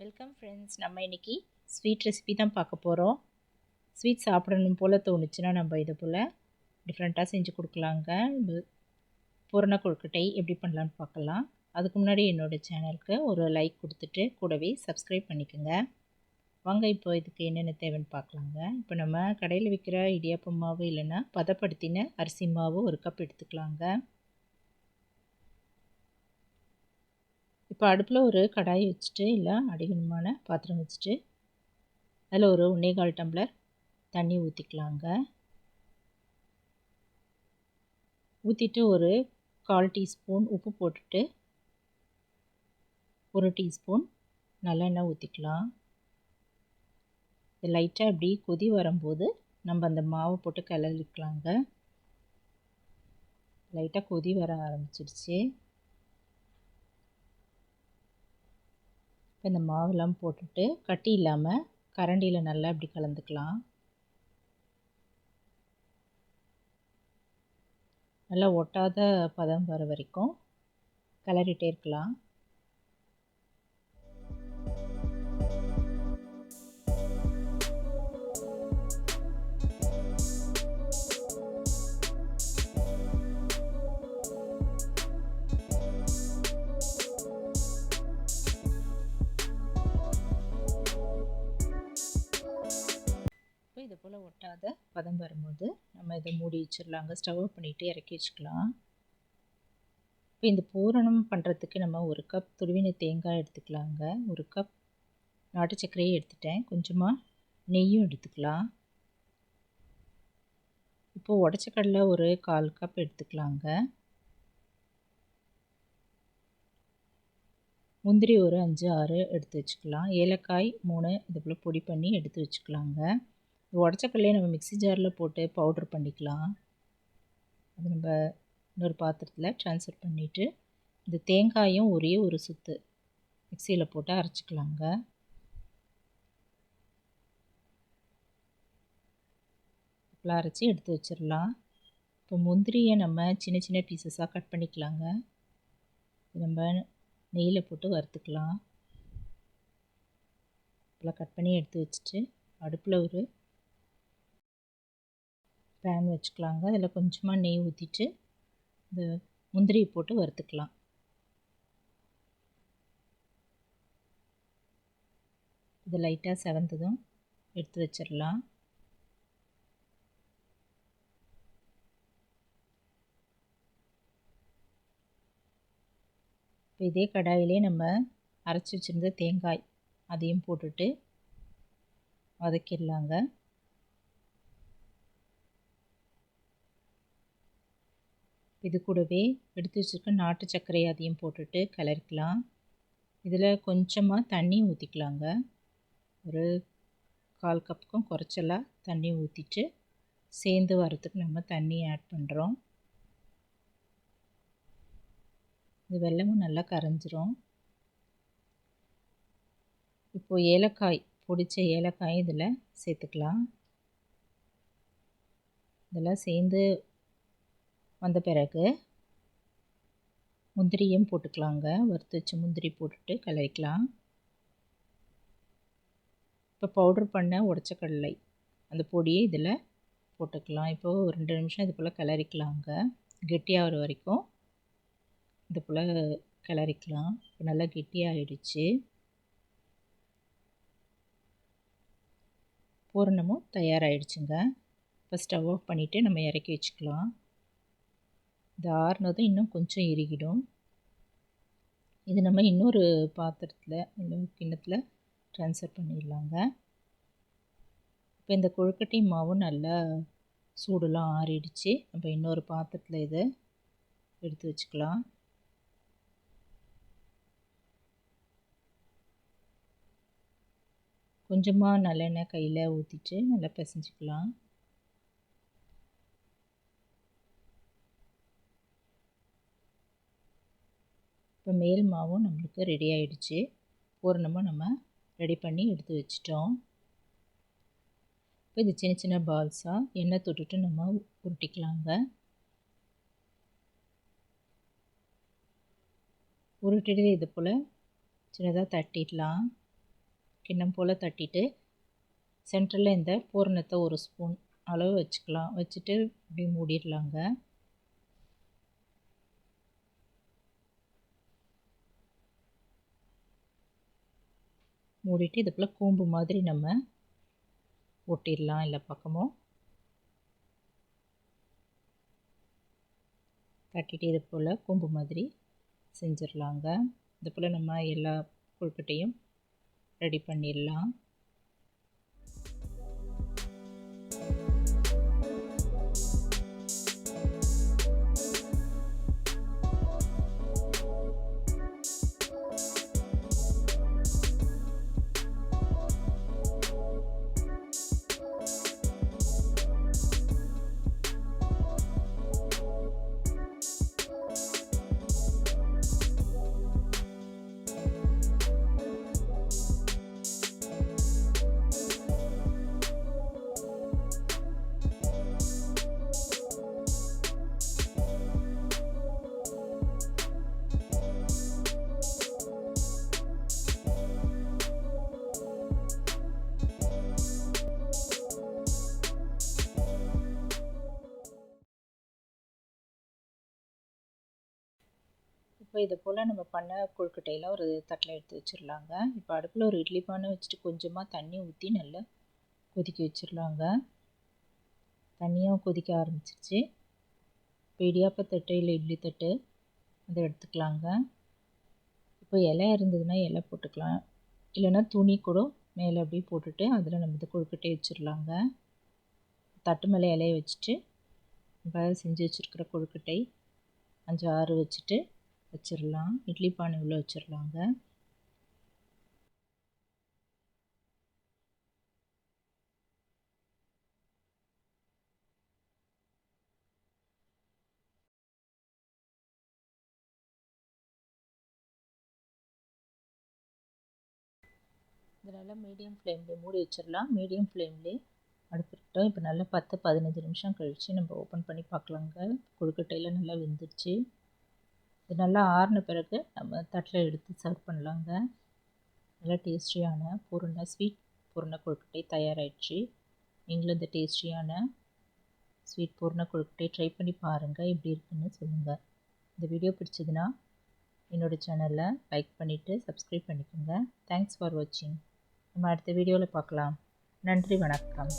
Welcome friends. நம்ம இன்றைக்கி sweet recipe தான் பார்க்க போகிறோம். ஸ்வீட் சாப்பிடணும் போல் தோணுச்சுன்னா நம்ம இதை போல் டிஃப்ரெண்ட்டாக செஞ்சு கொடுக்கலாங்க. பூரண கொழுக்கட்டை எப்படி பண்ணலான்னு பார்க்கலாம். அதுக்கு முன்னாடி என்னோடய சேனலுக்கு ஒரு லைக் கொடுத்துட்டு கூடவே சப்ஸ்கிரைப் பண்ணிக்கோங்க. வாங்க இப்போ இதுக்கு என்னென்ன தேவைன்னு பார்க்கலாங்க. இப்போ நம்ம கடையில் விற்கிற இடியாப்பம் மாவு இல்லைன்னா பதப்படுத்தின அரிசி மாவு ஒரு கப் எடுத்துக்கலாங்க. இப்போ அடுப்பில் ஒரு கடாய் வச்சுட்டு இல்லை அடிகனமான பாத்திரம் வச்சுட்டு அதில் ஒரு 1.25 டம்ளர் தண்ணி ஊற்றிக்கலாங்க. ஊற்றிட்டு ஒரு 1/4 டீஸ்பூன் உப்பு போட்டுட்டு 1 டீஸ்பூன் நல்லெண்ணெய் ஊற்றிக்கலாம். இது லைட்டாக இப்படி கொதி வரும்போது நம்ம அந்த மாவை போட்டு கிளறிக்கலாங்க. லைட்டாக கொதி வர ஆரம்பிச்சிடுச்சு. இப்போ இந்த மாவெல்லாம் போட்டுட்டு கட்டி இல்லாமல் கரண்டியில் நல்லா இப்படி கலந்துக்கலாம். நல்லா ஒட்டாத பதம் வர வரைக்கும் கிளறிட்டே இருக்கலாம். இது போல் ஒட்டாத பதம் வரும்போது நம்ம இதை மூடி வச்சிடலாங்க. ஸ்டவ் பண்ணிவிட்டு இறக்கி வச்சுக்கலாம். இப்போ இந்த பூரணம் பண்ணுறதுக்கு நம்ம 1 கப் துருவின தேங்காய் எடுத்துக்கலாங்க. 1 கப் நாட்டு சர்க்கரையை எடுத்துட்டேன். கொஞ்சமாக நெய்யும் எடுத்துக்கலாம். இப்போது உடச்ச கடலை ஒரு 1/4 கப் எடுத்துக்கலாங்க. முந்திரி ஒரு 5-6 எடுத்து வச்சுக்கலாம். ஏலக்காய் 3 இது போல் பொடி பண்ணி எடுத்து வச்சுக்கலாங்க. உடச்ச கடலையை நம்ம மிக்ஸி ஜாரில் போட்டு பவுட்ரு பண்ணிக்கலாம். அது நம்ம இன்னொரு பாத்திரத்தில் ட்ரான்ஸ்ஃபர் பண்ணிவிட்டு இந்த தேங்காயும் ஒரே ஒரு சுத்து மிக்சியில் போட்டு அரைச்சிக்கலாங்க. இப்போலாம் அரைச்சி எடுத்து வச்சிடலாம். இப்போ முந்திரியை நம்ம சின்ன சின்ன பீசஸாக கட் பண்ணிக்கலாங்க. நம்ம நெய்யில் போட்டு வறுத்துக்கலாம். இப்போலாம் கட் பண்ணி எடுத்து வச்சுட்டு அடுப்பில் ஒரு பேன் வச்சுக்கலாங்க. அதில் கொஞ்சமாக நெய் ஊற்றிட்டு இந்த முந்திரியை போட்டு வறுத்துக்கலாம். இது லைட்டாக செவந்ததும் எடுத்து வச்சிடலாம். இப்போ இதே கடாயிலே நம்ம அரைச்சி வச்சுருந்த தேங்காய் அதையும் போட்டுட்டு வதக்கிடலாங்க. இது கூடவே எடுத்து வச்சுருக்க நாட்டு சர்க்கரை அதையும் போட்டுட்டு கிளறிக்கலாம். இதில் கொஞ்சமாக தண்ணி ஊற்றிக்கலாங்க. ஒரு 1/4 கப்புக்கும் குறைச்சலாக தண்ணி ஊற்றிட்டு சேர்ந்து வரத்துக்கு நம்ம தண்ணி ஆட் பண்ணுறோம். இது வெல்லமும் நல்லா கரைஞ்சிரும். இப்போது ஏலக்காய் பொடிச்ச ஏலக்காய் இதில் சேர்த்துக்கலாம். இதெல்லாம் சேர்ந்து வந்த பிறகு முந்திரியும் போட்டுக்கலாங்க. வறுத்து வச்ச முந்திரி போட்டுட்டு கிளறிக்கலாம். இப்போ பவுட்ரு பண்ண உடச்ச கடலை அந்த பொடியை இதில் போட்டுக்கலாம். இப்போது ஒரு 2 நிமிஷம் இது போல் கிளறிக்கலாங்க. கெட்டியாகிற வரைக்கும் இது போல் கிளறிக்கலாம். இப்போ நல்லா கெட்டியாகிடுச்சு. பூரணமும் தயாராகிடுச்சுங்க. இப்போ ஸ்டவ் ஆஃப் பண்ணிவிட்டு நம்ம இறக்கி வச்சுக்கலாம். இது ஆறுனதும் இன்னும் கொஞ்சம் இறுகிடும். இது நம்ம இன்னொரு பாத்திரத்தில் இல்லை கிண்ணத்தில் ட்ரான்ஸ்ஃபர் பண்ணிடலாங்க. இப்போ இந்த கொழுக்கட்டை மாவும் நல்லா சூடுலாம் ஆறிடுச்சு. நம்ம இன்னொரு பாத்திரத்தில் இதை எடுத்து வச்சுக்கலாம். கொஞ்சமாக நல்லெண்ணெய் கையில் ஊற்றிட்டு நல்லா பிசைஞ்சிக்கலாம். இப்போ மேல் மாவும் நம்மளுக்கு ரெடி ஆகிடுச்சு. பூரணமும் நம்ம ரெடி பண்ணி எடுத்து வச்சிட்டோம். இப்போ இது சின்ன சின்ன பால்ஸாக எண்ணெய் தொட்டுட்டு நம்ம உருட்டிக்கலாங்க. உருட்டிட்டு இது போல் சின்னதாக தட்டிடலாம். கிண்ணம் போல் தட்டிட்டு சென்டரில் இந்த பூரணத்தை ஒரு ஸ்பூன் அளவு வச்சுக்கலாம். வச்சுட்டு இப்படி மூடிடலாங்க. மூடிட்டு இது போல் கூம்பு மாதிரி நம்ம ஒட்டிடலாம் எல்லா பக்கமும். தட்டிட்டு இது போல் கூம்பு மாதிரி செஞ்சிடலாங்க. இது போல் நம்ம எல்லா கொழுக்கட்டையும் ரெடி பண்ணிடலாம். இப்போ இதை போல் நம்ம பண்ண கொழுக்கட்டையெல்லாம் ஒரு தட்டில் எடுத்து வச்சிடலாங்க. இப்போ அடுப்பில் ஒரு இட்லி பானை வச்சுட்டு கொஞ்சமாக தண்ணி ஊற்றி நல்லா கொதிக்க வச்சிடலாங்க. தண்ணியும் கொதிக்க ஆரம்பிச்சிருச்சு. இப்போ இடியாப்ப தட்டு இல்லை இட்லி தட்டு அதை எடுத்துக்கலாங்க. இப்போ இலை இருந்ததுன்னா இலை போட்டுக்கலாம், இல்லைன்னா துணி கூட மேலே அப்படியே போட்டுட்டு அதில் நம்ம இந்த கொழுக்கட்டையை வச்சிடலாங்க. தட்டு மேலே இலையை வச்சுட்டு நம்ம செஞ்சு வச்சுருக்கிற கொழுக்கட்டை 5-6 வச்சுட்டு வச்சிடலாம். இட்லி பானை உள்ள வச்சிடலாங்க. இதனால் மீடியம் ஃப்ளேம்லேயே மூடி வச்சிடலாம். மீடியம் ஃப்ளேம்லேயே அடுப்பிட்டோம். இப்போ நல்லா 10-15 நிமிஷம் கழித்து நம்ம ஓப்பன் பண்ணி பார்க்கலாங்க. கொழுக்கட்டையில் நல்லா வெந்துருச்சு. இது நல்லா ஆறின பிறகு நம்ம தட்டில் எடுத்து சர்வ் பண்ணலாங்க. நல்லா டேஸ்டியான ஸ்வீட் பூரண கொழுக்கட்டை தயாராகிடுச்சு. நீங்களும் இந்த டேஸ்டியான ஸ்வீட் பூரண கொழுக்கட்டை ட்ரை பண்ணி பாருங்கள், எப்படி இருக்குன்னு சொல்லுங்கள். இந்த வீடியோ பிடிச்சதுன்னா என்னோடய சேனலை லைக் பண்ணிவிட்டு சப்ஸ்கிரைப் பண்ணிக்கோங்க. தேங்க்ஸ் ஃபார் வாட்சிங். நம்ம அடுத்த வீடியோவில் பார்க்கலாம். நன்றி, வணக்கம்.